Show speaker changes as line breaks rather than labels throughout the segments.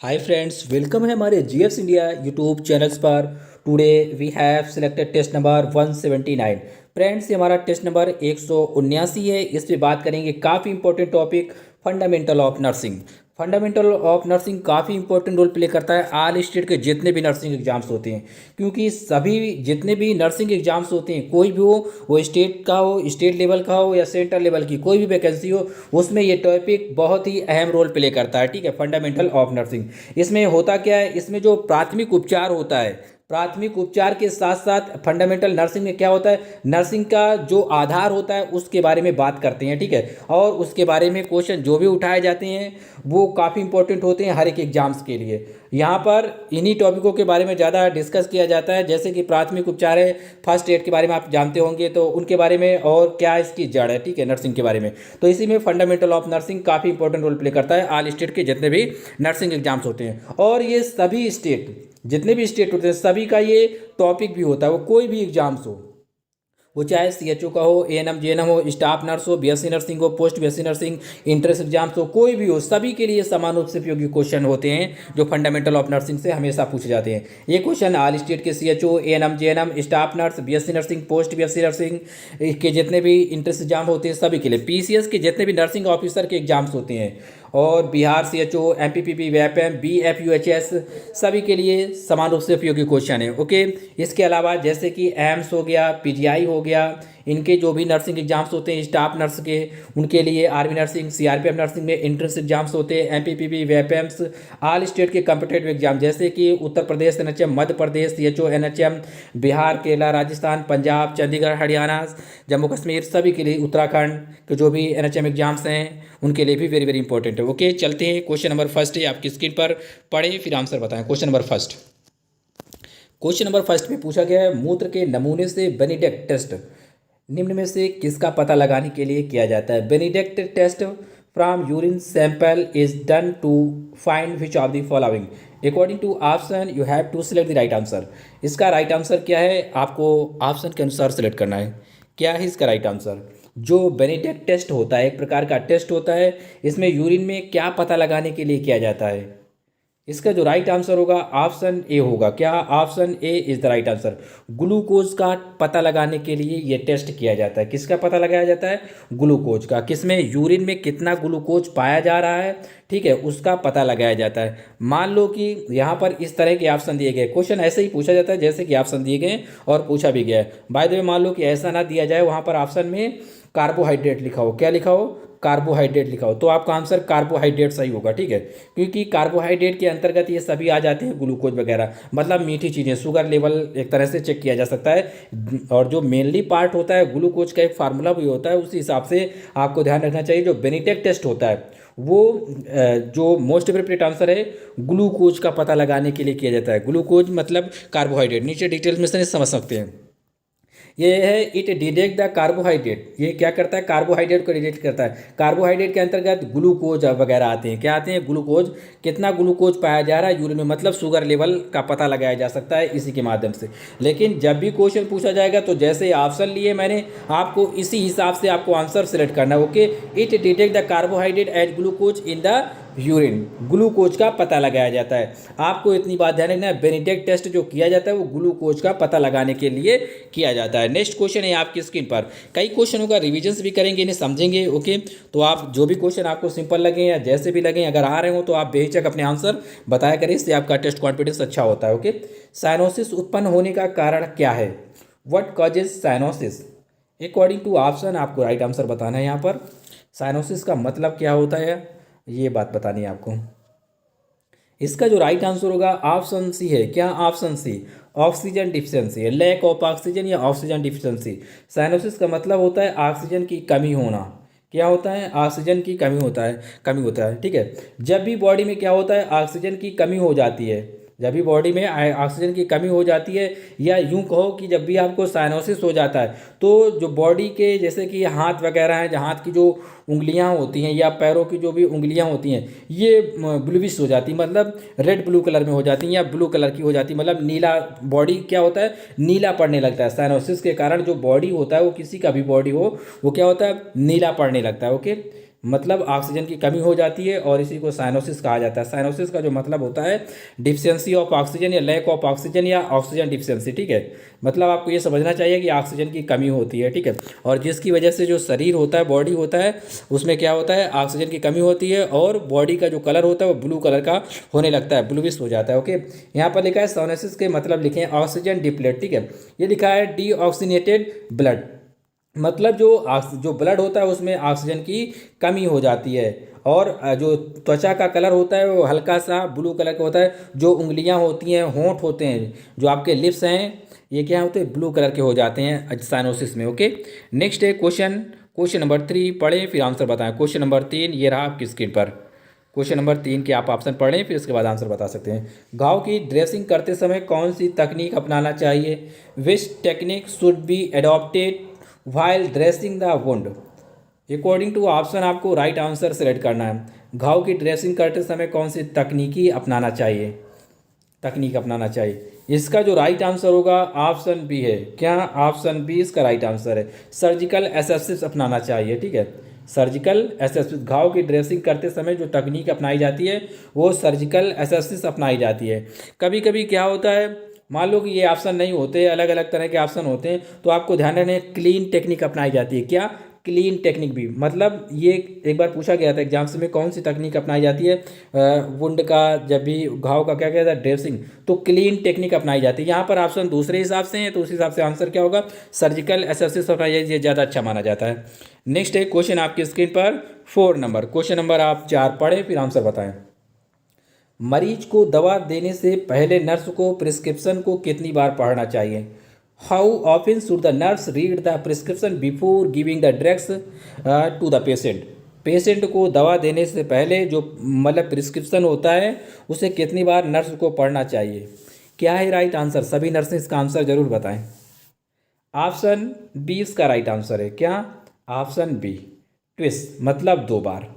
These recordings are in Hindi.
हाय फ्रेंड्स, वेलकम है हमारे जीएस इंडिया यूट्यूब चैनल्स पर। Today we have selected test number 179। Friends, ये हमारा टेस्ट नंबर 179 है। इस पे बात करेंगे काफ़ी important topic, fundamental of nursing. Fundamental of nursing काफ़ी इंपॉर्टेंट रोल प्ले करता है ऑल स्टेट के जितने भी नर्सिंग एग्जाम्स होते हैं, क्योंकि सभी जितने भी नर्सिंग एग्जाम्स होते हैं, कोई भी हो, वो स्टेट का हो, स्टेट लेवल का हो या सेंट्रल लेवल की कोई भी वैकेंसी हो, उसमें ये टॉपिक बहुत ही अहम रोल प्ले करता है। ठीक है, फंडामेंटल ऑफ नर्सिंग। इसमें होता क्या है, इसमें जो प्राथमिक उपचार होता है, प्राथमिक उपचार के साथ साथ फंडामेंटल नर्सिंग में क्या होता है, नर्सिंग का जो आधार होता है उसके बारे में बात करते हैं। ठीक है, और उसके बारे में क्वेश्चन जो भी उठाए जाते हैं वो काफ़ी इंपॉर्टेंट होते हैं हर एक एग्जाम्स के लिए। यहाँ पर इन्हीं टॉपिकों के बारे में ज़्यादा डिस्कस किया जाता है, जैसे कि प्राथमिक उपचार है, फर्स्ट एड के बारे में आप जानते होंगे, तो उनके बारे में, और क्या इसकी जड़ है। ठीक है, नर्सिंग के बारे में। तो इसी में फंडामेंटल ऑफ नर्सिंग काफ़ी इंपॉर्टेंट रोल प्ले करता है ऑल स्टेट के जितने भी नर्सिंग एग्जाम्स होते हैं। और ये सभी स्टेट, जितने भी स्टेट होते हैं, सभी का ये टॉपिक भी होता है। वो कोई भी एग्जाम्स हो, वो चाहे सीएचओ का हो, एएनएम जेएनएम हो, स्टाफ नर्स हो, बीएससी नर्सिंग हो, post BSc nursing, entrance exams हो, कोई भी हो, सभी के लिए समान रूप से उपयोगी क्वेश्चन होते हैं जो फंडामेंटल ऑफ नर्सिंग से हमेशा पूछे जाते हैं। ये क्वेश्चन ऑल स्टेट के CHO, ANM JNM, staff nurse, BSc nursing, post BSc nursing के जितने भी इंट्रेंस एग्जाम होते हैं सभी के लिए, पीसीएस के जितने भी नर्सिंग ऑफिसर के एग्जाम्स होते हैं, और बिहार सीएचओ, एमपीपीबी, वैपएम, बीएफयूएचएस, सभी के लिए समान रूप से उपयोगी क्वेश्चन है। ओके, इसके अलावा जैसे कि एम्स हो गया, पीजीआई हो गया, इनके जो भी नर्सिंग एग्जाम्स होते हैं स्टाफ नर्स के, उनके लिए आर्मी नर्सिंग, सीआरपीएफ नर्सिंग में एंट्रेंस एग्जाम्स होते हैं, एमपीपीबी, वैपएम्स, ऑल स्टेट के कम्पिटेटिव एग्जाम, जैसे कि Uttar Pradesh NHM, Madhya Pradesh CHO NHM, Bihar, Kerala, Rajasthan, Punjab, Chandigarh, Haryana, Jammu Kashmir, सभी के लिए, उत्तराखंड के जो भी एनएचएम एग्जाम्स हैं उनके लिए भी वेरी वेरी इंपॉर्टेंट है। ओके, चलते हैं। क्वेश्चन नंबर फर्स्ट है, आपकी स्क्रीन पर पढ़े फिर आंसर बताएं। Question number first, question number first में पूछा गया है, मूत्र के नमूने से बेनिडिक्ट टेस्ट निम्न में से किसका पता लगाने के लिए किया जाता है। Benedict test from urine sample is done to find which of the following according to option you have to select the right answer. इसका राइट आंसर क्या है, आपको ऑप्शन के अनुसार सेलेक्ट करना है। क्या है इसका राइट आंसर? जो बेनिडिक्ट टेस्ट होता है, एक प्रकार का टेस्ट होता है, इसमें यूरिन में क्या पता लगाने के लिए किया जाता है। इसका जो राइट आंसर होगा ऑप्शन ए होगा। क्या? Option A is the right answer. Glucose का पता लगाने के लिए ये टेस्ट किया जाता है। किसका पता लगाया जाता है? ग्लूकोज का। किसमें? यूरिन में कितना ग्लूकोज पाया जा रहा है, ठीक है, उसका पता लगाया जाता है। मान लो कि यहाँ पर इस तरह के ऑप्शन दिए गए, क्वेश्चन ऐसे ही पूछा जाता है जैसे कि ऑप्शन दिए गए और पूछा भी गया है। बाय द वे, मान लो कि ऐसा ना दिया जाए, वहाँ पर ऑप्शन में कार्बोहाइड्रेट लिखा हो, क्या लिखा हो? कार्बोहाइड्रेट लिखा हो, तो आपका आंसर कार्बोहाइड्रेट सही होगा। ठीक है, क्योंकि कार्बोहाइड्रेट के अंतर्गत ये सभी आ जाते हैं, ग्लूकोज वगैरह, मतलब मीठी चीज़ें, शुगर लेवल एक तरह से चेक किया जा सकता है। और जो मेनली पार्ट होता है ग्लूकोज का, एक फार्मूला भी होता है, उसी हिसाब से आपको ध्यान रखना चाहिए। जो बेनिटेक टेस्ट होता है वो जो मोस्ट एप्रोप्रिएट आंसर है, ग्लूकोज का पता लगाने के लिए किया जाता है। ग्लूकोज मतलब कार्बोहाइड्रेट, नीचे डिटेल्स में से समझ सकते हैं। ये है इट डिटेक्ट द कार्बोहाइड्रेट। ये क्या करता है? कार्बोहाइड्रेट को डिटेक्ट करता है। कार्बोहाइड्रेट के अंतर्गत ग्लूकोज वगैरह आते हैं। क्या आते हैं? ग्लूकोज। कितना ग्लूकोज पाया जा रहा है यूरिन में, मतलब शुगर लेवल का पता लगाया जा सकता है इसी के माध्यम से। लेकिन जब भी क्वेश्चन पूछा जाएगा तो जैसे ऑप्शन लिए मैंने, आपको इसी हिसाब से आपको आंसर सेलेक्ट करना है। Okay, it detect the carbohydrate as glucose in the urine. Glucose का पता लगाया जाता है। आपको इतनी बात ध्यान रखना है, बेनिडिक्ट टेस्ट जो किया जाता है वो ग्लूकोज का पता लगाने के लिए किया जाता है। नेक्स्ट क्वेश्चन है आपकी स्क्रीन पर। कई क्वेश्चनों का रिविजन्स भी करेंगे, इन्हें समझेंगे। ओके, तो आप जो भी क्वेश्चन आपको सिंपल लगे या जैसे भी लगे, अगर आ रहे हो तो आप बेहिचक अपने आंसर बताया करें, इससे आपका टेस्ट कॉन्फिडेंस अच्छा होता है। ओके, साइनोसिस उत्पन्न होने का कारण क्या है? What causes cyanosis? According to option आपको राइट आंसर बताना है। यहाँ पर साइनोसिस का मतलब क्या होता है, ये बात बतानी है आपको। इसका जो राइट आंसर होगा ऑप्शन सी है। क्या? ऑप्शन सी, ऑक्सीजन डिफिशियंसी है, लैक ऑफ ऑक्सीजन या ऑक्सीजन डिफिशियंसी। साइनोसिस का मतलब होता है ऑक्सीजन की कमी होना। क्या होता है? ऑक्सीजन की कमी होता है। ठीक है, जब भी बॉडी में क्या होता है, ऑक्सीजन की कमी हो जाती है, जब भी बॉडी में ऑक्सीजन की कमी हो जाती है, या यूं कहो कि जब भी आपको साइनोसिस हो जाता है, तो जो बॉडी के, जैसे कि हाथ वगैरह हैं, हाथ की जो उंगलियां होती हैं या पैरों की जो भी उंगलियां होती हैं, ये ब्लूइश हो जाती, मतलब रेड ब्लू कलर में हो जाती हैं, या ब्लू कलर की हो जाती, मतलब नीला, बॉडी क्या होता है, नीला पड़ने लगता है। साइनोसिस के कारण जो बॉडी होता है, वो किसी का भी बॉडी हो, वो क्या होता है, नीला पड़ने लगता है। ओके, मतलब ऑक्सीजन की कमी हो जाती है और इसी को साइनोसिस कहा जाता है। साइनोसिस का जो मतलब होता है डिफिशियंसी ऑफ ऑक्सीजन या लैक ऑफ ऑक्सीजन या ऑक्सीजन डिफिशियंसी, ठीक है। मतलब आपको ये समझना चाहिए कि ऑक्सीजन की कमी होती है, ठीक है, और जिसकी वजह से जो शरीर होता है, बॉडी होता है, उसमें क्या होता है, ऑक्सीजन की कमी होती है और बॉडी का जो कलर होता है वो ब्लू कलर का होने लगता है, ब्लूइश हो जाता है। ओके, यहाँ पर लिखा है साइनोसिस के मतलब लिखे हैं ऑक्सीजन डिप्लेट, ठीक है। ये लिखा है डीऑक्सीनेटेड ब्लड, मतलब जो ब्लड होता है उसमें ऑक्सीजन की कमी हो जाती है और जो त्वचा का कलर होता है वो हल्का सा ब्लू कलर का होता है। जो उंगलियां होती हैं, होंठ होते हैं, जो आपके लिप्स हैं, ये क्या होते हैं, ब्लू कलर के हो जाते हैं साइनोसिस में। ओके, नेक्स्ट है क्वेश्चन नंबर 3 पढ़ें फिर आंसर बताएं। क्वेश्चन नंबर 3 ये रहा आपकी स्क्रीन पर। क्वेश्चन नंबर 3 के आप ऑप्शन पढ़ लें फिर उसके बाद आंसर बता सकते हैं। घाव की ड्रेसिंग करते समय कौन सी तकनीक अपनाना चाहिए? Which technique should be adopted while dressing the wound? According to option आपको राइट आंसर सेलेक्ट करना है। घाव की ड्रेसिंग करते समय कौन सी तकनीक अपनाना चाहिए। इसका जो राइट आंसर होगा ऑप्शन बी है। क्या? ऑप्शन बी इसका राइट आंसर है। सर्जिकल एसेप्सिस अपनाना चाहिए, ठीक है। सर्जिकल एसेप्सिस, घाव की ड्रेसिंग करते समय जो तकनीक अपनाई जाती है वो सर्जिकल एसेप्सिस अपनाई जाती है। कभी कभी क्या होता है, मान लो कि ये ऑप्शन नहीं होते, अलग अलग तरह के ऑप्शन होते हैं, तो आपको ध्यान रखना है क्लीन टेक्निक अपनाई जाती है। क्या? क्लीन टेक्निक भी, मतलब ये एक बार पूछा गया था एग्जाम्स में कौन सी तकनीक अपनाई जाती है वुंड का, जब भी घाव का क्या कहता है, ड्रेसिंग, तो क्लीन टेक्निक अपनाई जाती है। यहाँ पर ऑप्शन दूसरे हिसाब से हैं तो उस हिसाब से आंसर क्या होगा, सर्जिकल एसेप्सिस अपनाई जाती है, ज़्यादा अच्छा माना जाता है। नेक्स्ट है क्वेश्चन आपकी स्क्रीन पर 4 नंबर। क्वेश्चन नंबर आप 4 पढ़ें फिर आंसर बताएं। मरीज को दवा देने से पहले नर्स को प्रिस्क्रिप्शन को कितनी बार पढ़ना चाहिए? How often should the nurse read the prescription before giving the drugs to the patient? Patient को दवा देने से पहले जो मतलब प्रिस्क्रिप्शन होता है उसे कितनी बार नर्स को पढ़ना चाहिए? क्या है राइट आंसर? सभी नर्सें इसका आंसर जरूर बताएं। ऑप्शन बी इसका राइट आंसर है। क्या? ऑप्शन बी, ट्विस्ट, मतलब 2 बार।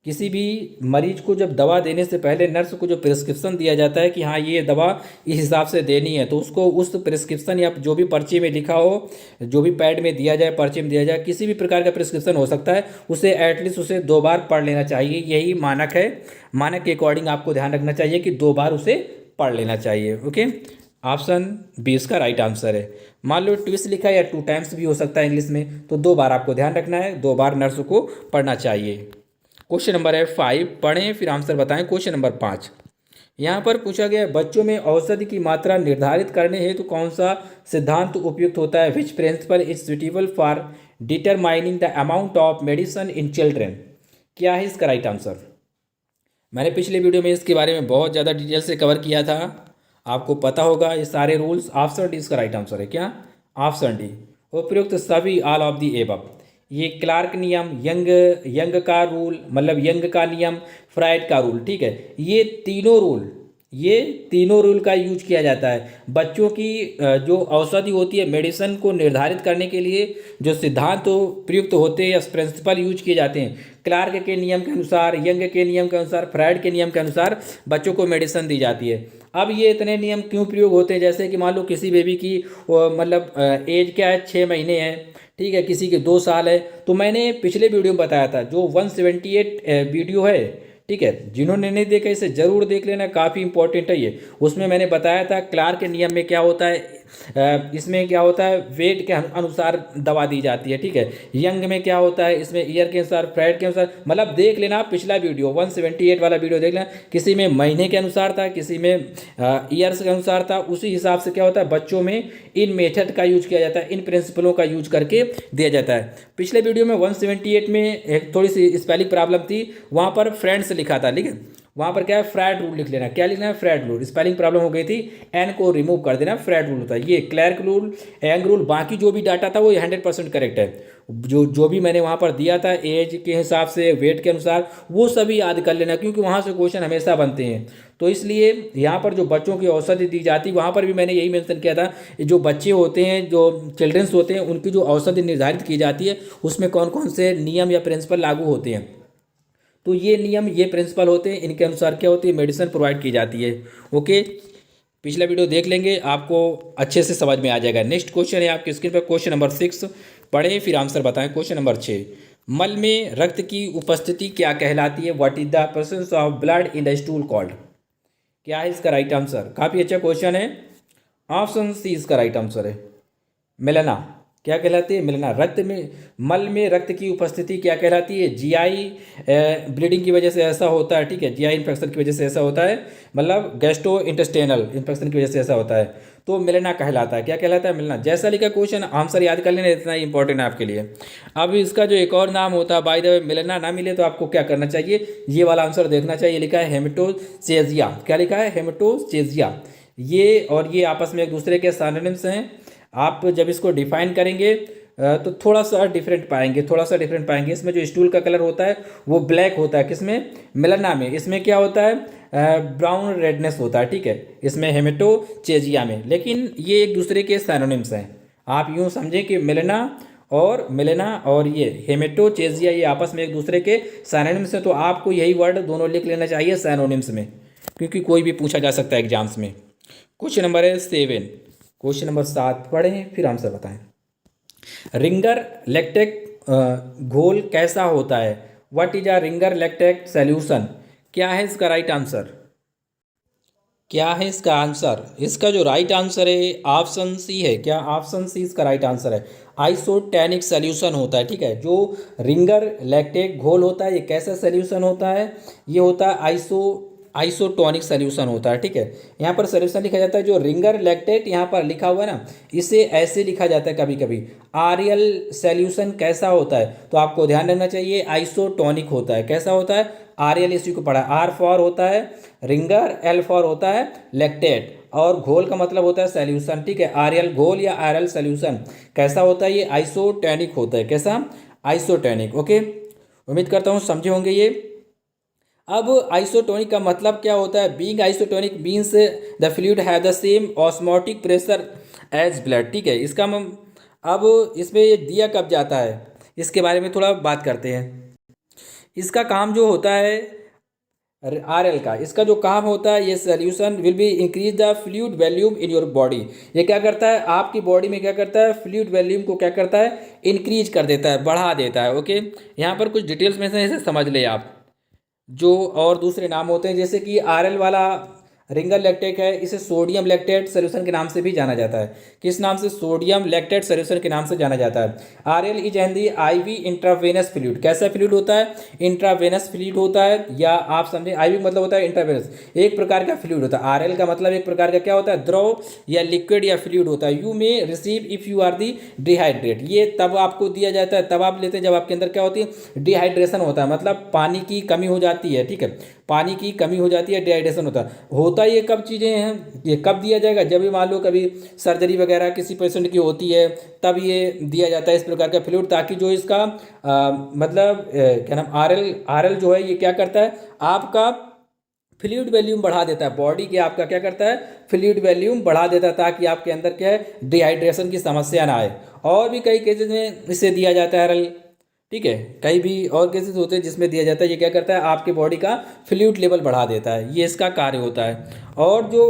किसी भी मरीज को जब दवा देने से पहले नर्स को जो प्रिस्क्रिप्शन दिया जाता है कि हाँ ये दवा इस हिसाब से देनी है, तो उसको उस प्रिस्क्रिप्शन या जो भी पर्ची में लिखा हो, जो भी पैड में दिया जाए, पर्ची में दिया जाए, किसी भी प्रकार का प्रिस्क्रिप्शन हो सकता है, उसे एटलीस्ट उसे 2 बार पढ़ लेना चाहिए। यही मानक है। मानक के अकॉर्डिंग आपको ध्यान रखना चाहिए कि 2 बार उसे पढ़ लेना चाहिए। ओके, ऑप्शन बी इसका राइट आंसर है। मान लो ट्विस्ट लिखा है या 2 टाइम्स भी हो सकता है इंग्लिश में, तो 2 बार आपको ध्यान रखना है, 2 बार नर्स को पढ़ना चाहिए। क्वेश्चन नंबर है 5 पढ़ें फिर आंसर बताएं। क्वेश्चन नंबर 5 यहाँ पर पूछा गया है, बच्चों में औषधि की मात्रा निर्धारित करने हेतु कौन सा सिद्धांत उपयुक्त होता है? Which principle is suitable for determining the amount of medicine in children? क्या है इसका राइट आंसर? मैंने पिछले वीडियो में इसके बारे में बहुत ज़्यादा डिटेल से कवर किया था, आपको पता होगा ये सारे रूल्स। ऑप्शन डी इसका राइट आंसर है। क्या? ऑप्शन डी, उपयुक्त सभी, ऑल ऑफ दी एबव। ये क्लार्क नियम, यंग का रूल, मतलब यंग का नियम, फ्राइड का रूल, ठीक है, ये तीनों रूल का यूज किया जाता है। बच्चों की जो औषधि होती है, मेडिसिन को निर्धारित करने के लिए जो सिद्धांत तो प्रयुक्त होते हैं या प्रिंसिपल यूज किए जाते हैं, क्लार्क के नियम के अनुसार, यंग के नियम के अनुसार, फ्राइड के नियम के अनुसार बच्चों को मेडिसिन दी जाती है। अब ये इतने नियम क्यों प्रयोग होते हैं? जैसे कि मान लो किसी बेबी की मतलब एज क्या है, 6 महीने है, ठीक है, किसी के 2 साल है, तो मैंने पिछले वीडियो में बताया था जो 178 वीडियो है, ठीक है, जिन्होंने नहीं देखा इसे जरूर देख लेना, काफ़ी इंपॉर्टेंट है ये। उसमें मैंने बताया था क्लार्क के नियम में क्या होता है, इसमें क्या होता है, वेट के अनुसार दवा दी जाती है, ठीक है। यंग में क्या होता है, इसमें ईयर के अनुसार, फ्राइड के अनुसार, मतलब देख लेना पिछला वीडियो 178 वाला वीडियो देख लेना। किसी में महीने के अनुसार था, किसी में ईयर्स के अनुसार था। उसी हिसाब से क्या होता है, बच्चों में इन मेथड का यूज किया जाता है, इन प्रिंसिपलों का यूज करके दिया जाता है। पिछले वीडियो में 178 में एक थोड़ी सी स्पेलिंग प्रॉब्लम थी, वहाँ पर फ्रेंड्स लिखा था, ठीक है, वहाँ पर क्या है, फ्राइड रूल लिख लेना। क्या लिखना है? Fried rule. स्पेलिंग प्रॉब्लम हो गई थी, एन को रिमूव कर देना, फ्राइड रूल होता है। ये क्लर्क रूल, यंग रूल, बाकी जो भी डाटा था वो 100% करेक्ट है। जो भी मैंने वहाँ पर दिया था एज के हिसाब से, वेट के अनुसार, वो सभी याद कर लेना, क्योंकि वहाँ से क्वेश्चन हमेशा बनते हैं। तो इसलिए यहाँ पर जो बच्चों की औषधि दी जाती है, वहाँ पर भी मैंने यही मेंशन किया था, जो बच्चे होते हैं, जो चिल्ड्रंस होते हैं, उनकी जो औषधि निर्धारित की जाती है उसमें कौन कौन से नियम या प्रिंसिपल लागू होते हैं। तो ये नियम, ये प्रिंसिपल होते हैं, इनके अनुसार क्या होती है, मेडिसिन प्रोवाइड की जाती है। ओके, पिछला वीडियो देख लेंगे, आपको अच्छे से समझ में आ जाएगा। नेक्स्ट क्वेश्चन है आपकी स्क्रीन पर, क्वेश्चन नंबर 6 पढ़ें फिर आंसर बताएं। क्वेश्चन नंबर 6, मल में रक्त की उपस्थिति क्या कहलाती है? What is the presence of blood in the stool called? क्या है इसका राइट आंसर? काफ़ी अच्छा क्वेश्चन है। ऑप्शन सी इसका राइट आंसर है, मेलना। क्या कहलाती है? मेलना। रक्त में, मल में रक्त की उपस्थिति क्या कहलाती है? जीआई ब्लीडिंग की वजह से ऐसा होता है, ठीक है, जीआई इन्फेक्शन की वजह से ऐसा होता है, मतलब गैस्ट्रो इंटेस्टाइनल इन्फेक्शन की वजह से ऐसा होता है, तो मेलना कहलाता है। क्या कहलाता है? मेलना। जैसा लिखा क्वेश्चन, आंसर याद कर लेना, इतना ही इंपॉर्टेंट है आपके लिए। अब इसका जो एक और नाम होता है, बाय द वे, मेलना ना मिले तो आपको क्या करना चाहिए? ये वाला आंसर देखना चाहिए, लिखा है हेमेटोचेजिया। क्या लिखा है? हेमेटोचेजिया। ये और ये आपस में एक दूसरे के सिनोनिम्स हैं। आप जब इसको डिफाइन करेंगे तो थोड़ा सा डिफरेंट पाएंगे, थोड़ा सा डिफरेंट पाएंगे। इसमें जो स्टूल का कलर होता है वो ब्लैक होता है, किसमें? मेलाना में। इसमें क्या होता है? ब्राउन रेडनेस होता है, ठीक है, इसमें हेमेटोचेजिया में। लेकिन ये एक दूसरे के सिनोनिम्स हैं। आप यूँ समझें कि मेलेना और ये हेमेटोचेजिया ये आपस में एक दूसरे के सिनोनिम्स हैं। तो आपको यही वर्ड दोनों लिख लेना चाहिए सिनोनिम्स में, क्योंकि कोई भी पूछा जा सकता है एग्जाम्स में। क्वेश्चन नंबर है 7। क्वेश्चन नंबर 7 पढ़ें फिर आंसर बताएं। रिंगर लैक्टेट घोल कैसा होता है? What is a Ringer lactate solution? क्या है इसका राइट आंसर? क्या है इसका आंसर? इसका जो राइट आंसर है ऑप्शन सी है। क्या? ऑप्शन सी इसका राइट आंसर है। आइसोटैनिक सॉल्यूशन होता है, ठीक है। जो रिंगर लैक्टेट घोल होता है ये कैसा सॉल्यूशन होता है? ये होता है आइसोटोनिक सॉल्यूशन होता है, ठीक है। यहाँ पर सॉल्यूशन लिखा जाता है, जो रिंगर लैक्टेट यहाँ पर लिखा हुआ है ना, इसे ऐसे लिखा जाता है कभी कभी। आरएल सॉल्यूशन कैसा होता है? तो आपको ध्यान रखना चाहिए, आइसोटोनिक होता है। कैसा होता है? आरएल, इसी को पढ़ा। आर फॉर होता है रिंगर, एल फॉर होता है लैक्टेट, और घोल का मतलब होता है सॉल्यूशन, ठीक है। आरएल घोल या आरएल सॉल्यूशन कैसा होता है? ये आइसोटोनिक होता है। कैसा? आइसोटोनिक। ओके, उम्मीद करता हूँ समझे होंगे ये। अब आइसोटोनिक का मतलब क्या होता है? Being isotonic means the fluid have the same osmotic pressure as blood, ठीक है। अब इसमें ये दिया कब जाता है, इसके बारे में थोड़ा बात करते हैं। इसका काम जो होता है आरएल का, इसका जो काम होता है, ये solution will be increase the fluid volume in your body. ये क्या करता है? आपकी बॉडी में क्या करता है? फ्लूइड वॉल्यूम को क्या करता है? इंक्रीज कर देता है, बढ़ा देता है। ओके, यहाँ पर कुछ डिटेल्स में से इसे समझ ले आप। जो और दूसरे नाम होते हैं, जैसे कि आरएल वाला रिंगर लैक्टेट है, इसे सोडियम लैक्टेट सॉल्यूशन के नाम से भी जाना जाता है। किस नाम से? सोडियम लैक्टेट सॉल्यूशन के नाम से जाना जाता है। RL is an the IV intravenous fluid. कैसा फ्लूइड होता है? इंट्रावेनस फ्लूइड होता है, या आप समझें आईवी मतलब होता है इंट्रावेनस, एक प्रकार का फ्लूइड होता है। आरएल का मतलब एक प्रकार का क्या होता है? द्रव या लिक्विड या फ्लूइड होता है। You may receive if you are the dehydrate. ये तब आपको दिया जाता है, तब आप लेते हैं जब आपके अंदर क्या होती है? डिहाइड्रेशन होता है, मतलब पानी की कमी हो जाती है, ठीक है। पानी की कमी हो जाती है, डिहाइड्रेशन होता ये कब चीज़ें हैं? ये कब दिया जाएगा? जब भी मान लो कभी सर्जरी वगैरह किसी पेशेंट की होती है, तब ये दिया जाता है इस प्रकार का फ्लूइड, ताकि जो इसका मतलब क्या नाम, आरएल जो है ये क्या करता है? आपका फ्लूइड वॉल्यूम बढ़ा देता है, बॉडी के आपका क्या करता है? फ्लूइड वॉल्यूम बढ़ा देता है, ताकि आपके अंदर क्या है? डिहाइड्रेशन की समस्या ना आए। और भी कई केसेस में इसे दिया जाता है आरएल, ठीक है। कई भी और केसेस होते हैं जिसमें दिया जाता है। ये क्या करता है? आपके बॉडी का फ्लूइड लेवल बढ़ा देता है, ये इसका कार्य होता है। और जो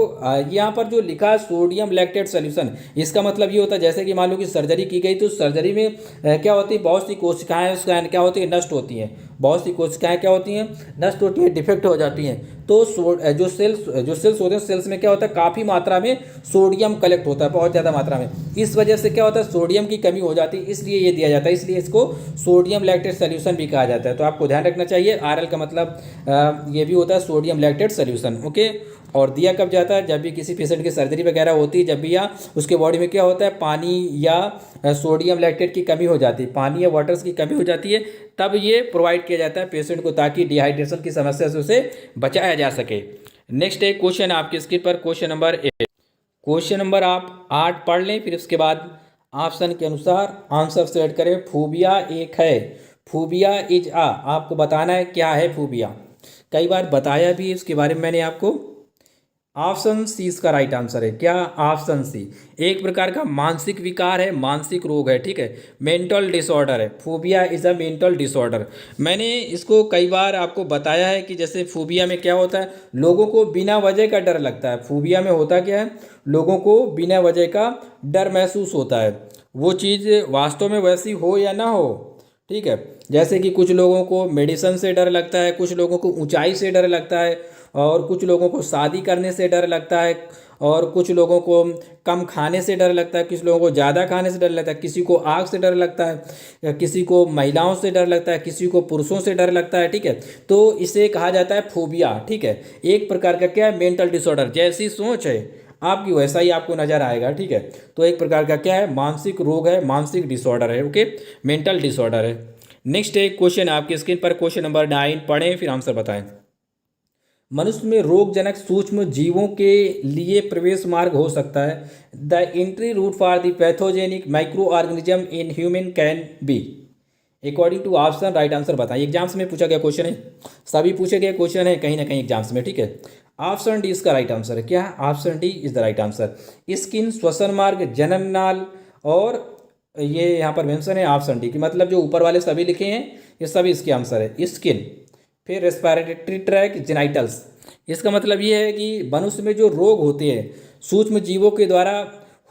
यहाँ पर जो लिखा है सोडियम लैक्टेट सॉल्यूशन, इसका मतलब ये होता है, जैसे कि मान लो कि सर्जरी की गई, तो सर्जरी में क्या होती है? बहुत सी कोशिकाएं उसका क्या होती है? नष्ट होती हैं। बहुत सी कोशिकाएं क्या होती हैं? नष्ट होती हैं, डिफेक्ट हो जाती हैं। तो जो सेल्स होते हैं, सेल्स में क्या होता है? काफ़ी मात्रा में सोडियम कलेक्ट होता है, बहुत ज़्यादा मात्रा में। इस वजह से क्या होता है? सोडियम की कमी हो जाती है, इसलिए ये दिया जाता है। इसलिए इसको सोडियम लैक्टेट सॉल्यूशन भी कहा जाता है। तो आपको ध्यान रखना चाहिए, आरएल का मतलब ये भी होता है सोडियम लैक्टेट सॉल्यूशन। ओके, और दिया कब जाता है? जब भी किसी पेशेंट की सर्जरी वगैरह होती है, जब भी या उसके बॉडी में क्या होता है? पानी या सोडियम लैक्टेट की कमी हो जाती है, पानी या वाटर्स की कमी हो जाती है, तब ये प्रोवाइड किया जाता है पेशेंट को, ताकि डिहाइड्रेशन की समस्या से उसे बचाया जा सके। नेक्स्ट एक क्वेश्चन आपके स्क्रीन पर, क्वेश्चन नंबर 8। क्वेश्चन नंबर आप 8 पढ़ लें, फिर उसके बाद ऑप्शन के अनुसार आंसर सेट करें। फूबिया एक है, फूबिया इज आ, आपको बताना है क्या है फूबिया। कई बार बताया भी इसके बारे में मैंने आपको। ऑप्शन सी इसका राइट आंसर है। क्या? Option C. एक प्रकार का मानसिक विकार है, मानसिक रोग है, ठीक है, मेंटल डिसऑर्डर है। Phobia is a mental disorder. मैंने इसको कई बार आपको बताया है कि जैसे फोबिया में क्या होता है? लोगों को बिना वजह का डर लगता है। फोबिया में होता क्या है? लोगों को बिना वजह का डर महसूस होता है। वो चीज़ वास्तव में वैसी हो या ना हो, ठीक है। जैसे कि कुछ लोगों को मेडिसिन से डर लगता है, कुछ लोगों को ऊंचाई से डर लगता है, और कुछ लोगों को शादी करने से डर लगता है, और कुछ लोगों को कम खाने से डर लगता है, कुछ लोगों को ज़्यादा खाने से डर लगता है, किसी को आग से डर लगता है, या किसी को महिलाओं से डर लगता है, किसी को पुरुषों से डर लगता है। ठीक है, तो इसे कहा जाता है फोबिया। ठीक है, एक प्रकार का क्या है, मेंटल डिसऑर्डर। जैसी सोच है आपकी वैसा ही आपको नजर आएगा। ठीक है, तो एक प्रकार का क्या है, मानसिक रोग है, मानसिक डिसऑर्डर है। ओके, मेंटल डिसऑर्डर है। नेक्स्ट एक क्वेश्चन आपकी स्क्रीन पर, क्वेश्चन नंबर 9 पढ़ें फिर आंसर बताएं। मनुष्य में रोगजनक सूक्ष्म जीवों के लिए प्रवेश मार्ग हो सकता है। The entry route for the pathogenic microorganism in human can be according to option. Right answer बताएं। एग्जाम्स में पूछा गया क्वेश्चन है, सभी पूछे गए क्वेश्चन है कहीं ना कहीं एग्जाम्स में। ठीक है, ऑप्शन डी इसका राइट आंसर है। क्या, option D is the right answer. Skin, श्वसन मार्ग, जनन नाल, और ये यहाँ पर मेंशन है ऑप्शन डी की, मतलब जो ऊपर वाले सभी लिखे हैं ये सभी इसके आंसर है। स्किन, फिर रेस्पिरेटरी ट्रैक, जेनाइटल्स। इसका मतलब ये है कि मनुष्य में जो रोग होते हैं सूक्ष्म जीवों के द्वारा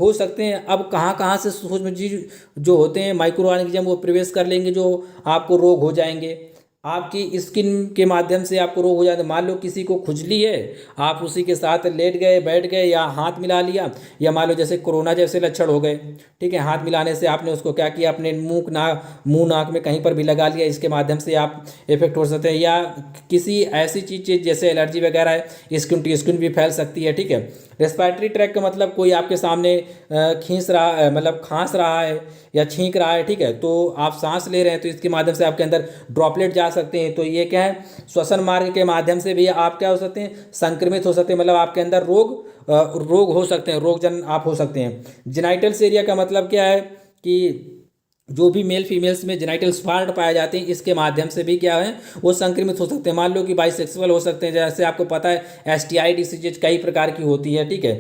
हो सकते हैं। अब कहाँ कहाँ से सूक्ष्म जीव जो होते हैं माइक्रो ऑर्गेनिज्म वो प्रवेश कर लेंगे, जो आपको रोग हो जाएंगे। आपकी स्किन के माध्यम से आपको रोग हो जाता है। मान लो किसी को खुजली है, आप उसी के साथ लेट गए, बैठ गए, या हाथ मिला लिया, या मान लो जैसे कोरोना जैसे लक्षण हो गए। ठीक है, हाथ मिलाने से आपने उसको क्या किया, अपने मुंह नाक में कहीं पर भी लगा लिया, इसके माध्यम से आप इफेक्ट हो सकते हैं। या किसी ऐसी चीज़ जैसे एलर्जी वगैरह है, स्किन टू स्किन भी फैल सकती है। ठीक है, रेस्पिरेटरी ट्रैक का मतलब कोई आपके सामने खींच रहा है, मतलब खांस रहा है या छींक रहा है। ठीक है, तो आप सांस ले रहे हैं तो इसके माध्यम से आपके अंदर ड्रॉपलेट जा सकते हैं। तो ये क्या है, श्वसन मार्ग के माध्यम से भी आप क्या हो सकते हैं, संक्रमित हो सकते हैं, मतलब आपके अंदर रोग हो सकते हैं, रोगजन आप हो सकते हैं। जेनाइटल्स एरिया का मतलब क्या है कि जो भी मेल फीमेल्स में जेनाइटल स्पार्ट पाए जाते हैं, इसके माध्यम से भी क्या है, वो संक्रमित हो सकते हैं। मान लो कि बाइसेक्सुअल हो सकते हैं, जैसे आपको पता है एसटीआई डिसीजेज कई प्रकार की होती है। ठीक है,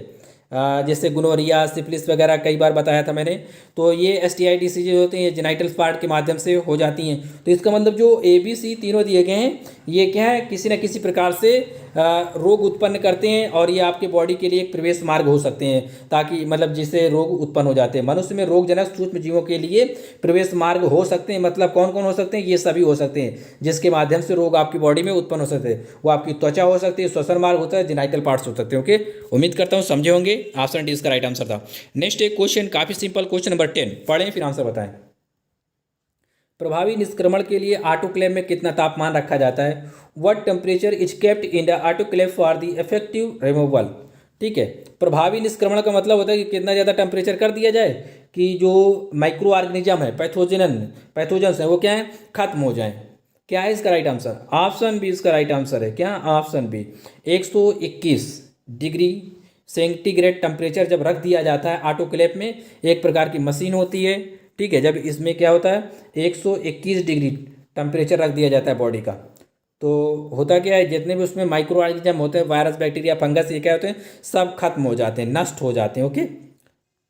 जैसे गुनोरिया, सिफिलिस वगैरह कई बार बताया था मैंने। तो ये एसटीआई डिसीजेज होते हैं, ये जेनाइटल पार्ट के माध्यम से हो जाती हैं। तो इसका मतलब जो ABC तीनों दिए गए हैं ये क्या है, किसी न किसी प्रकार से रोग उत्पन्न करते हैं, और ये आपके बॉडी के लिए एक प्रवेश मार्ग हो सकते हैं, ताकि मतलब जिससे रोग उत्पन्न हो जाते हैं। मनुष्य में रोगजनक सूक्ष्म जीवों के लिए प्रवेश मार्ग हो सकते हैं, मतलब कौन कौन हो सकते हैं, ये सभी हो सकते हैं जिसके माध्यम से रोग आपकी बॉडी में उत्पन्न हो सकते हैं। वो आपकी त्वचा हो सकती है, श्वसन मार्ग होता है, जेनाइटल पार्ट्स हो सकते हैं। ओके, उम्मीद करता हूँ समझे होंगे। ऑप्शन डी इसका राइट आंसर था। नेक्स्ट एक क्वेश्चन काफी सिंपल, क्वेश्चन नंबर 10 पढ़ें फिर आंसर बताएं। प्रभावी निष्क्रमण के लिए ऑटोक्लेव में कितना तापमान रखा जाता है। What temperature is kept in the autoclave for the effective removal. ठीक है, प्रभावी निष्क्रमण का मतलब होता है कि कितना ज़्यादा टेम्परेचर कर दिया जाए कि जो माइक्रो ऑर्गेनिज्म है, पैथोजेंस है, वो क्या है, खत्म हो जाए। क्या है इसका राइट आंसर। ऑप्शन बी इसका राइट आंसर है। क्या, option B 121 degree centigrade temperature जब रख दिया जाता है ऑटोक्लेव में, एक प्रकार की मशीन होती है। ठीक है, जब इसमें क्या होता है 121 डिग्री टेम्परेचर रख दिया जाता है बॉडी का, तो होता क्या है, जितने भी उसमें माइक्रो ऑर्गेनिज्म होते हैं, वायरस, बैक्टीरिया, फंगस, ये क्या होते हैं, सब खत्म हो जाते हैं, नष्ट हो जाते हैं। ओके,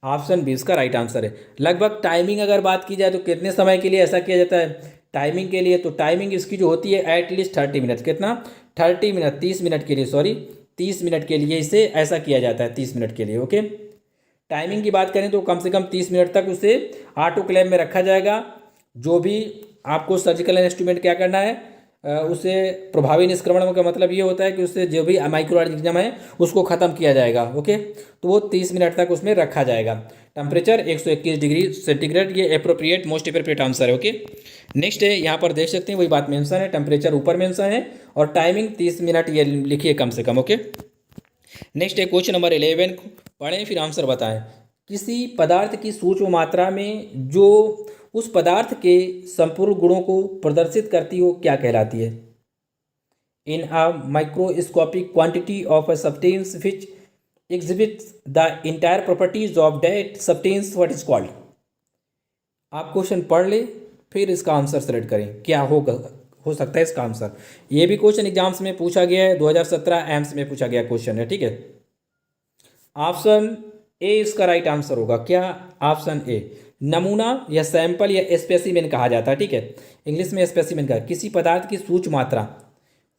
ऑप्शन बी इसका राइट आंसर है। लगभग टाइमिंग अगर बात की जाए तो कितने समय के लिए ऐसा किया जाता है टाइमिंग के लिए, तो टाइमिंग इसकी जो होती है एटलीस्ट 30 मिनट। कितना, 30 मिनट, 30 मिनट के लिए, सॉरी 30 मिनट के लिए इसे ऐसा किया जाता है, 30 मिनट के लिए। ओके, टाइमिंग की बात करें तो कम से कम 30 मिनट तक उसे ऑटोक्लेव में रखा जाएगा। जो भी आपको सर्जिकल इंस्ट्रूमेंट क्या करना है, उसे प्रभावी निष्क्रमण का मतलब ये होता है कि उससे जो भी माइक्रो ऑर्गेनिज्म है उसको ख़त्म किया जाएगा। ओके, तो वो 30 मिनट तक उसमें रखा जाएगा। टेम्परेचर 121 डिग्री सेंटीग्रेड, ये अप्रोप्रिएट, मोस्ट अप्रोप्रिएट आंसर है। ओके, नेक्स्ट है, यहाँ पर देख सकते हैं वही बात मेंशन है, टेम्परेचर ऊपर मेंशन है और टाइमिंग 30 मिनट ये लिखिए कम से कम। ओके, नेक्स्ट है क्वेश्चन नंबर 11 पढ़ें फिर आंसर बताएं। किसी पदार्थ की सूक्ष्म मात्रा में जो उस पदार्थ के संपूर्ण गुणों को प्रदर्शित करती हो क्या कहलाती है। In a microscopic quantity of a substance which exhibits the entire properties of that substance, what is called. आप क्वेश्चन पढ़ ले फिर इसका आंसर सेलेक्ट करें, क्या होगा, हो सकता है इसका आंसर। ये भी क्वेश्चन एग्जाम्स में पूछा गया है, 2017 एम्स में पूछा गया क्वेश्चन है। ठीक है, ऑप्शन ए इसका राइट आंसर होगा। क्या, ऑप्शन ए, नमूना या सैंपल या स्पेसिमेन कहा जाता है। ठीक है, इंग्लिश में स्पेसिमेन कहा, किसी पदार्थ की सूक्ष्म मात्रा,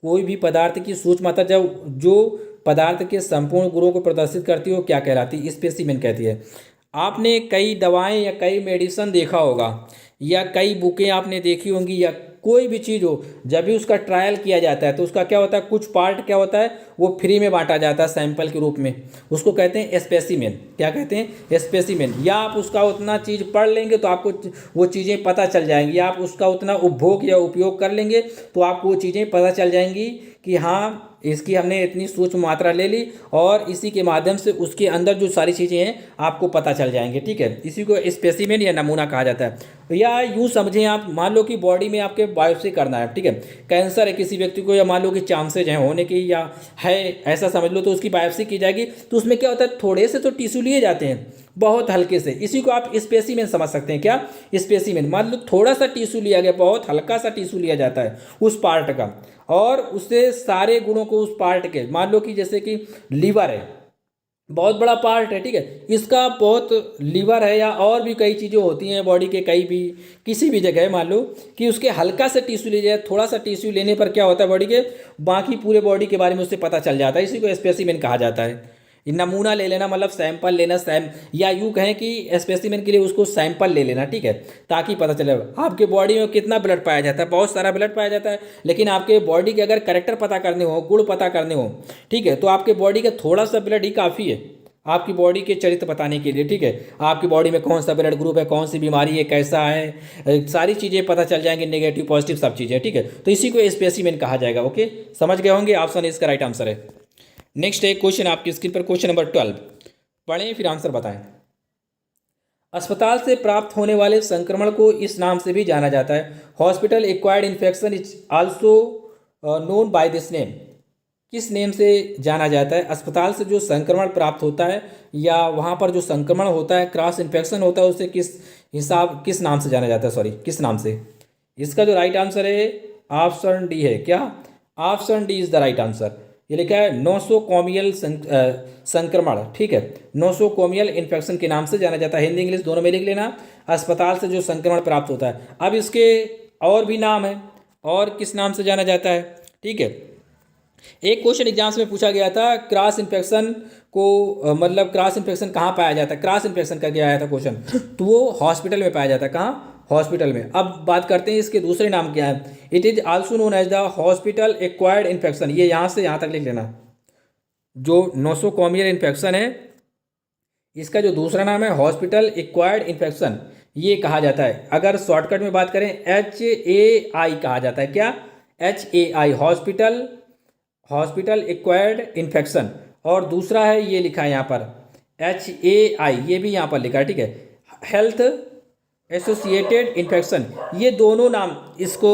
कोई भी पदार्थ की सूक्ष्म मात्रा जब जो पदार्थ के संपूर्ण गुणों को प्रदर्शित करती हो क्या कहलाती है, स्पेसिमेन कहती है। आपने कई दवाएं या कई मेडिसिन देखा होगा, या कई बुकें आपने देखी होंगी, या कोई भी चीज़ हो, जब भी उसका ट्रायल किया जाता है तो उसका क्या होता है, कुछ पार्ट क्या होता है वो फ्री में बांटा जाता है सैंपल के रूप में। उसको कहते हैं स्पेसिमेन। क्या कहते हैं? स्पेसिमेन। या आप उसका उतना चीज़ पढ़ लेंगे तो आपको वो चीज़ें पता चल जाएंगी, या आप उसका उतना उपभोग या उपयोग कर लेंगे तो आपको वो चीज़ें पता चल जाएंगी कि हाँ इसकी हमने इतनी सूक्ष्म मात्रा ले ली, और इसी के माध्यम से उसके अंदर जो सारी चीज़ें हैं आपको पता चल जाएंगे। ठीक है, इसी को स्पेसिमेन या नमूना कहा जाता है। या यूँ समझें आप, मान लो कि बॉडी में आपके बायोप्सी करना है, ठीक है, कैंसर है किसी व्यक्ति को, या मान लो कि चांसेज हैं होने की या है ऐसा समझ लो, तो उसकी बायोप्सी की जाएगी। तो उसमें क्या होता है, थोड़े से तो टिश्यू लिए जाते हैं बहुत हल्के से, इसी को आप स्पेसिमेन समझ सकते हैं। क्या? स्पेसिमेन। मान लो थोड़ा सा टिश्यू लिया गया, बहुत हल्का सा टिश्यू लिया जाता है उस पार्ट का, और उससे सारे गुणों को उस पार्ट के, मान लो कि जैसे कि लीवर है, बहुत बड़ा पार्ट है, ठीक है, इसका बहुत लीवर है, या और भी कई चीज़ें होती हैं बॉडी के, कई भी किसी भी जगह मान लो कि उसके हल्का सा टिश्यू ले जाए, थोड़ा सा टिश्यू लेने पर क्या होता है बॉडी के, बाकी पूरे बॉडी के बारे में उससे पता चल जाता है। इसी को स्पेसिमेन कहा जाता है। ये नमूना ले लेना मतलब सैंपल लेना, या यूँ कहें कि स्पेसिमेन के लिए उसको सैंपल ले लेना, ठीक है, ताकि पता चले आपके बॉडी में कितना ब्लड पाया जाता है। बहुत सारा ब्लड पाया जाता है, लेकिन आपके बॉडी के अगर करेक्टर पता करने हो, गुण पता करने हो, ठीक है, तो आपके बॉडी का थोड़ा सा ब्लड ही काफ़ी है आपकी बॉडी के चरित्र बताने के लिए। ठीक है, आपकी बॉडी में कौन सा ब्लड ग्रुप है, कौन सी बीमारी है, कैसा है, सारी चीज़ें पता चल जाएंगी, नेगेटिव पॉजिटिव सब चीज़ें। ठीक है, तो इसी को स्पेसिमेन कहा जाएगा। ओके, समझ गए होंगे, ऑप्शन इसका राइट आंसर है। नेक्स्ट एक क्वेश्चन आपकी स्क्रीन पर, क्वेश्चन नंबर 12, पढ़ें फिर आंसर बताएं। अस्पताल से प्राप्त होने वाले संक्रमण को इस नाम से भी जाना जाता है। Hospital acquired infection is also known by this name. किस नेम से जाना जाता है? अस्पताल से जो संक्रमण प्राप्त होता है या वहाँ पर जो संक्रमण होता है, क्रॉस इन्फेक्शन होता है, उसे किस नाम से जाना जाता है? सॉरी, किस नाम से? इसका जो राइट आंसर है ऑप्शन डी है। क्या? Option D is the right answer. ये लिखा है नोसोकोमियल संक्रमण। ठीक है, नोसोकोमियल इन्फेक्शन के नाम से जाना जाता है। हिंदी इंग्लिश दोनों में लिख लेना। अस्पताल से जो संक्रमण प्राप्त होता है। अब इसके और भी नाम है, और किस नाम से जाना जाता है? ठीक है, एक क्वेश्चन एग्जाम्स में पूछा गया था, क्रॉस इन्फेक्शन को मतलब क्रॉस इन्फेक्शन कहाँ पाया जाता है? क्रॉस इन्फेक्शन करके आया था क्वेश्चन, तो वो हॉस्पिटल में पाया जाता है। कहाँ? हॉस्पिटल में। अब बात करते हैं इसके दूसरे नाम क्या है। It is also known as the hospital acquired infection. ये यहाँ से यहाँ तक लिख लेना। जो नोसोकोमियल इन्फेक्शन है, इसका जो दूसरा नाम है हॉस्पिटल एक्वायर्ड इन्फेक्शन, ये कहा जाता है। अगर शॉर्टकट में बात करें, HAI कहा जाता है। क्या? HAI, hospital acquired infection. और दूसरा है, ये लिखा है यहाँ पर HAI, ये भी यहाँ पर लिखा है। ठीक है, हेल्थ एसोसिएटेड इन्फेक्शन। ये दोनों नाम, इसको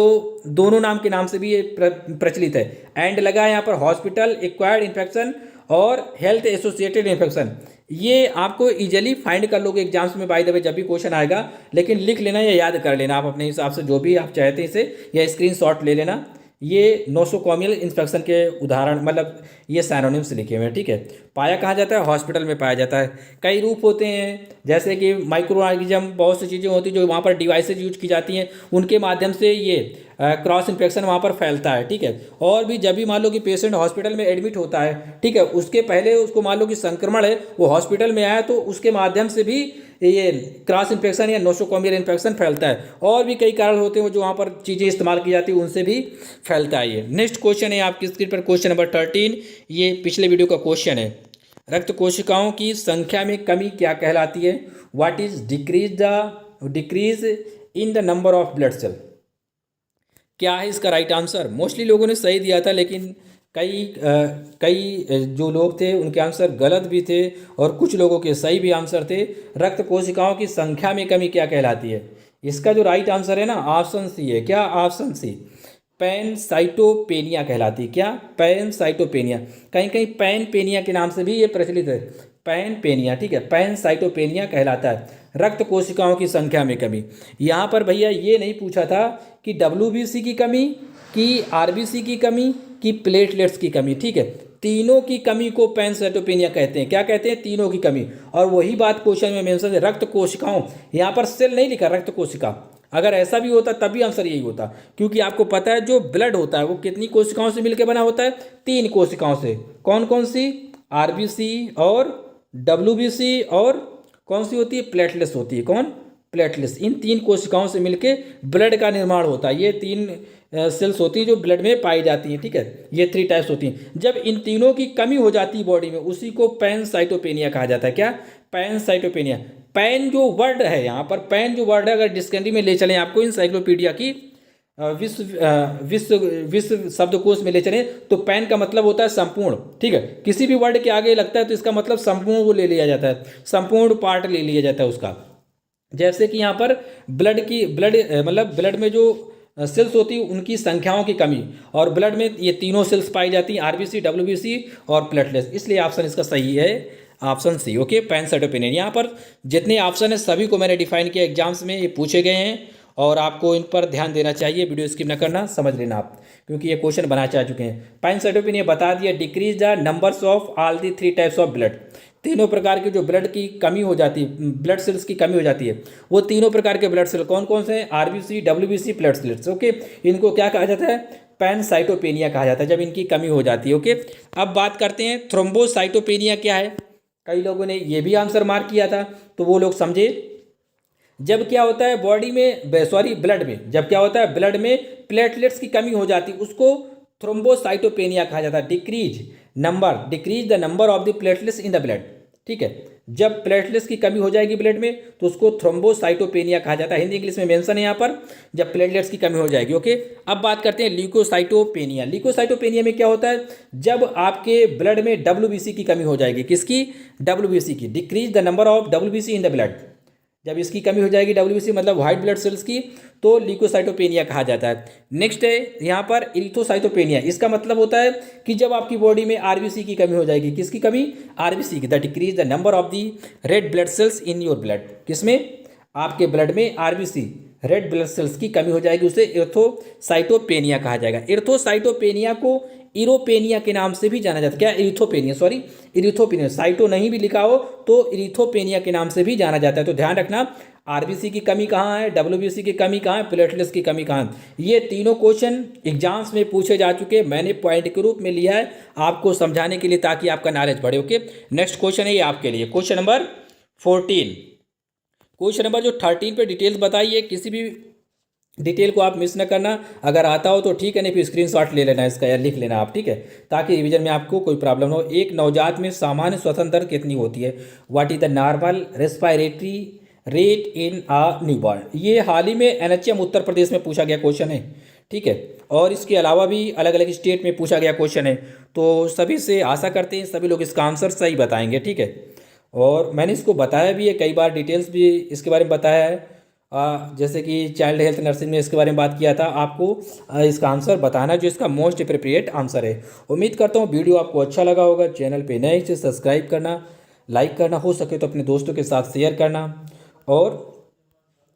दोनों नाम के नाम से भी ये प्रचलित है। एंड लगा है यहाँ पर हॉस्पिटल एक्वायर्ड इन्फेक्शन और हेल्थ एसोसिएटेड इन्फेक्शन। ये आपको इजीली फाइंड कर लोगे एग्जाम्स में, बाय द वे, जब भी क्वेश्चन आएगा। लेकिन लिख लेना या याद कर लेना आप अपने हिसाब से, जो भी आप चाहते हैं इसे, या स्क्रीनशॉट ले लेना। ये नोसोकोमियल इन्फेक्शन के उदाहरण, मतलब ये सैनोनिम्स लिखे हुए हैं। ठीक है, पाया कहाँ जाता है? हॉस्पिटल में पाया जाता है। कई रूप होते हैं, जैसे कि माइक्रो ऑर्गेनिज्म, बहुत सी चीज़ें होती हैं जो वहाँ पर डिवाइसेज यूज की जाती हैं, उनके माध्यम से ये क्रॉस इन्फेक्शन वहाँ पर फैलता है। ठीक है, और भी जब भी मान लो कि पेशेंट हॉस्पिटल में एडमिट होता है, ठीक है, उसके पहले उसको मान लो कि संक्रमण है, वो हॉस्पिटल में आया, तो उसके माध्यम से भी ये क्रॉस इन्फेक्शन या नोसोकोमियल इन्फेक्शन फैलता है। और भी कई कारण होते हैं जो वहाँ पर चीज़ें इस्तेमाल की जाती है, उनसे भी फैलता है ये। नेक्स्ट क्वेश्चन है आपकी स्क्रीन पर, क्वेश्चन नंबर 13। ये पिछले वीडियो का क्वेश्चन है। रक्त कोशिकाओं की संख्या में कमी क्या कहलाती है? What is decrease in the number of blood cell? क्या है इसका राइट आंसर? मोस्टली लोगों ने सही दिया था, लेकिन कई जो लोग थे उनके आंसर गलत भी थे, और कुछ लोगों के सही भी आंसर थे। रक्त कोशिकाओं की संख्या में कमी क्या कहलाती है? इसका जो राइट आंसर है ना, ऑप्शन सी है। क्या? ऑप्शन सी, पैनसाइटोपेनिया कहलाती है। क्या? पैनसाइटोपेनिया। कहीं कहीं पैनपेनिया के नाम से भी ये प्रचलित है, पैनपेनिया। ठीक है, पैनसाइटोपेनिया कहलाता है रक्त कोशिकाओं की संख्या में कमी। यहाँ पर भैया ये नहीं पूछा था कि WBC की कमी, कि RBC की कमी, कि प्लेटलेट्स की कमी। ठीक है, तीनों की कमी को पैनसाइटोपेनिया कहते हैं। क्या कहते हैं? तीनों की कमी। और वही बात क्वेश्चन में मेंशन है, रक्त कोशिकाओं, यहाँ पर सेल नहीं लिखा, रक्त कोशिका। अगर ऐसा भी होता तभी आंसर यही होता, क्योंकि आपको पता है जो ब्लड होता है वो कितनी कोशिकाओं से मिलकर बना होता है? 3 कोशिकाओं से। कौन कौन सी? RBC और WBC, और कौन सी होती है? प्लेटलेट्स होती है। कौन? प्लेटलेट्स। इन 3 कोशिकाओं से मिलके ब्लड का निर्माण होता है। ये 3 सेल्स होती हैं जो ब्लड में पाई जाती हैं, ठीक है। ये 3 टाइप्स होती हैं। जब इन तीनों की कमी हो जाती है बॉडी में, उसी को पैनसाइटोपेनिया कहा जाता है। क्या? पैनसाइटोपेनिया। पैन जो वर्ड है यहाँ पर, पैन जो वर्ड है, अगर डिक्शनरी में ले चलें आपको इंसाइक्लोपीडिया की विश्व शब्दकोश में ले चलें, तो पैन का मतलब होता है संपूर्ण, ठीक है। किसी भी वर्ड के आगे लगता है तो इसका मतलब संपूर्ण वो ले लिया जाता है, संपूर्ण पार्ट ले लिया जाता है उसका। जैसे कि यहाँ पर ब्लड में जो सेल्स होती है उनकी संख्याओं की कमी, और ब्लड में ये तीनों सेल्स पाई जाती हैं, आरबीसी, डब्ल्यूबीसी और प्लेटलेट्स। इसलिए ऑप्शन इसका सही है, ऑप्शन सी, ओके, पैनसाइटोपेनिया। यहाँ पर जितने ऑप्शन है सभी को मैंने डिफाइन किया, एग्जाम्स में ये पूछे गए हैं और आपको इन पर ध्यान देना चाहिए। वीडियो स्किप न करना, समझ लेना आप, क्योंकि ये क्वेश्चन बना चाह चुके हैं। पैनसाइटोपेनिया बता दिया, decrease the numbers of all the 3 types of blood. तीनों प्रकार के जो ब्लड की कमी हो जाती है, ब्लड सेल्स की कमी हो जाती है, वो तीनों प्रकार के ब्लड सेल कौन कौन से हैं? RBC, WBC, platelets, okay. इनको क्या कहा जाता है? पैनसाइटोपेनिया कहा जाता है, जब इनकी कमी हो जाती है, ओके। अब बात करते हैं थ्रोम्बोसाइटोपेनिया क्या है। कई लोगों ने ये भी आंसर मार्क किया था, तो वो लोग समझे। जब क्या होता है बॉडी में, ब्लड में, जब क्या होता है ब्लड में प्लेटलेट्स की कमी हो जाती है, उसको थ्रोम्बोसाइटोपेनिया कहा जाता है। Decrease the number of the platelets in the blood, ठीक है। जब प्लेटलेट्स की कमी हो जाएगी ब्लड में तो उसको थ्रोम्बोसाइटोपेनिया कहा जाता है। हिंदी इंग्लिश में मेंशन है यहाँ पर, जब प्लेटलेट्स की कमी हो जाएगी, ओके। अब बात करते हैं ल्यूकोसाइटोपेनिया। ल्यूकोसाइटोपेनिया में क्या होता है? जब आपके ब्लड में डब्ल्यूबीसी की कमी हो जाएगी। किसकी? डब्ल्यूबीसी की। Decrease the number of WBC in the blood. जब इसकी कमी हो जाएगी डब्ल्यूबीसी मतलब व्हाइट ब्लड सेल्स की, तो ल्यूकोसाइटोपेनिया कहा जाता है। नेक्स्ट है यहाँ पर इरिथ्रोसाइटोपेनिया। इसका मतलब होता है कि जब आपकी बॉडी में आरबीसी की कमी हो जाएगी। किसकी कमी? आरबीसी की। The decrease the number of the red blood cells in your blood. किसमें? आपके ब्लड में आरबीसी, रेड ब्लड सेल्स की कमी हो जाएगी, उसे इरिथ्रोसाइटोपेनिया कहा जाएगा। इरिथ्रोसाइटोपेनिया को इरोपेनिया के नाम से भी जाना जाता है। क्या? इरिथ्रोपेनिया, साइटो नहीं भी लिखा हो तो इरिथ्रोपेनिया के नाम से भी जाना जाता है। तो ध्यान रखना, आरबीसी की कमी कहाँ है, डब्ल्यूबीसी की कमी कहाँ है, प्लेटलेट्स की कमी कहाँ है। ये तीनों क्वेश्चन एग्जाम्स में पूछे जा चुके, मैंने पॉइंट के रूप में लिया है आपको समझाने के लिए, ताकि आपका नॉलेज बढ़े, ओके। नेक्स्ट क्वेश्चन है ये आपके लिए, क्वेश्चन नंबर 14। क्वेश्चन नंबर जो 13 पे डिटेल्स बताइए, किसी भी डिटेल को आप मिस न करना। अगर आता हो तो ठीक है, नहीं फिर स्क्रीनशॉट ले लेना इसका या लिख लेना आप, ठीक है, ताकि रिवीजन में आपको कोई प्रॉब्लम हो। एक नवजात में सामान्य श्वसन दर कितनी होती है? What is the normal respiratory rate in a newborn? ये हाल ही में एनएचएम उत्तर प्रदेश में पूछा गया क्वेश्चन है, ठीक है। और इसके अलावा भी अलग अलग स्टेट में पूछा गया क्वेश्चन है। तो सभी से आशा करते हैं सभी लोग इसका आंसर सही बताएंगे, ठीक है। और मैंने इसको बताया भी है कई बार, डिटेल्स भी इसके बारे में बताया है। जैसे कि चाइल्ड हेल्थ नर्सिंग में इसके बारे में बात किया था। आपको इसका आंसर बताना जो इसका मोस्ट अप्रोप्रिएट आंसर है। उम्मीद करता हूँ वीडियो आपको अच्छा लगा होगा। चैनल पे नए से सब्सक्राइब करना, लाइक करना, हो सके तो अपने दोस्तों के साथ शेयर करना। और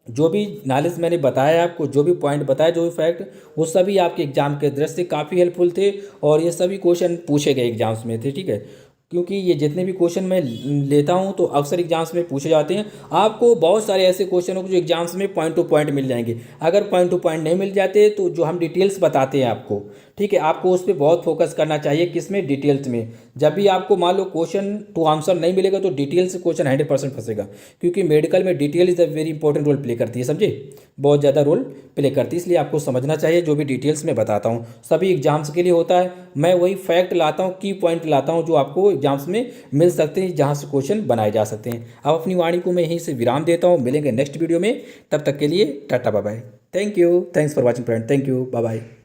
जो भी नॉलेज मैंने बताया आपको, जो भी पॉइंट बताया, जो भी फैक्ट, वो सभी आपके एग्जाम के दृष्टि से काफ़ी हेल्पफुल थे और ये सभी क्वेश्चन पूछे गए एग्जाम्स में थे, ठीक है। क्योंकि ये जितने भी क्वेश्चन मैं लेता हूँ तो अक्सर एग्जाम्स में पूछे जाते हैं। आपको बहुत सारे ऐसे क्वेश्चन हो जो एग्जाम्स में पॉइंट टू पॉइंट मिल जाएंगे। अगर पॉइंट टू पॉइंट नहीं मिल जाते तो जो हम डिटेल्स बताते हैं आपको, ठीक है, आपको उस पर बहुत फोकस करना चाहिए। किसमें? डिटेल्स में। जब भी आपको मान लो क्वेश्चन टू आंसर नहीं मिलेगा तो डिटेल से क्वेश्चन 100% फंसेगा, क्योंकि मेडिकल में detail is a very important role play करती है, समझे, बहुत ज़्यादा रोल प्ले करती है। इसलिए आपको समझना चाहिए जो भी डिटेल्स में बताता हूँ, सभी एग्जाम्स के लिए होता है। मैं वही फैक्ट लाता हूँ, की पॉइंट लाता हूँ जो आपको एग्जाम्स में मिल सकते हैं, जहाँ से क्वेश्चन बनाए जा सकते हैं। अब अपनी वाणी को मैं यहीं से विराम देता हूँ। मिलेंगे नेक्स्ट वीडियो में, तब तक के लिए tata bye bye. Thank you, thanks for watching friend, thank you, bye bye.